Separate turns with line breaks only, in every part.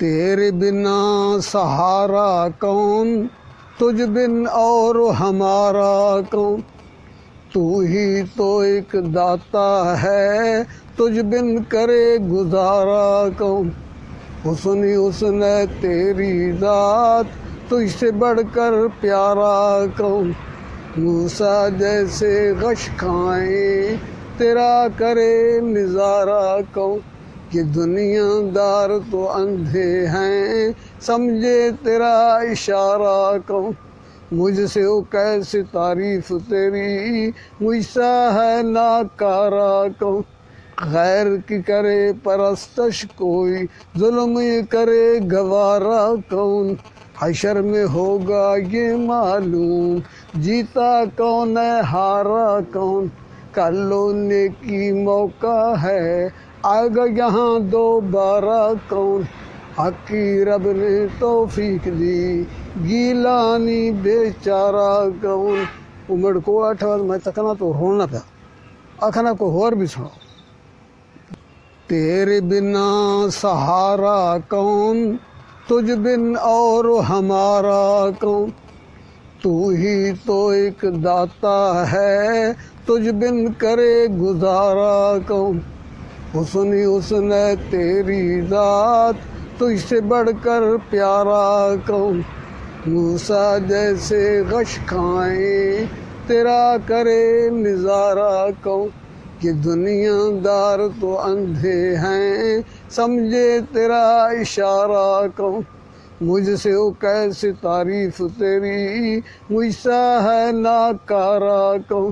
تیرے بنا سہارا کون، تجھ بن اور ہمارا کون، تو ہی تو ایک داتا ہے، تجھ بن کرے گزارا کون، حسن ہی حسن ہے تیری ذات، تجھ سے بڑھ کر پیارا کون، موسیٰ جیسے غش کھائیں تیرا کرے نظارہ کون، یہ دنیا دار تو اندھے ہیں سمجھے تیرا اشارہ کون، مجھ سے ہو کیسے تعریف تیری، مجھ سا ہے ناکارہ کون، غیر کی کرے پرستش کوئی، ظلم یہ کرے گوارا کون، حشر میں ہوگا یہ معلوم، جیتا کون ہے ہارا کون، کر لو نیکی موقع ہے، آئے گا یہاں دوبارہ کون، حق کی رب نے توفیق دی، گیلانی بیچارہ کون، امڑ کو اٹھا میں تکنا تو رونا پیا آخنا کو اور بھی سناؤ۔ تیرے بنا سہارا کون، تجھ بن اور ہمارا کون، تو ہی تو ایک داتا ہے، تجھ بن کرے گزارا کون، حسن ہی حسن ہے تیری ذات، تجھ سے بڑھ کر پیارا کون، موسیٰ جیسے غش کھائیں تیرا کرے نظارہ کون، یہ دنیا دار تو اندھے ہیں سمجھے تیرا اشارہ کون، مجھ سے ہو کیسے تعریف تیری، مجھ سا ہے ناکارہ کون،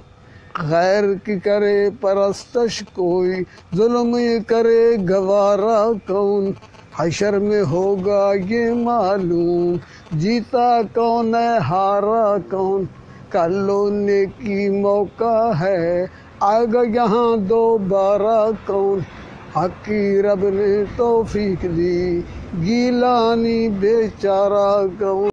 غیر کی کرے پرستش کوئی، ظلم یہ کرے گوارا کون، حشر میں ہوگا یہ معلوم، جیتا کون ہے ہارا کون، کر لو نیکی موقع ہے، آئے گا یہاں دوبارہ کون، حق کی رب نے توفیق دی، گیلانی بیچارہ کون۔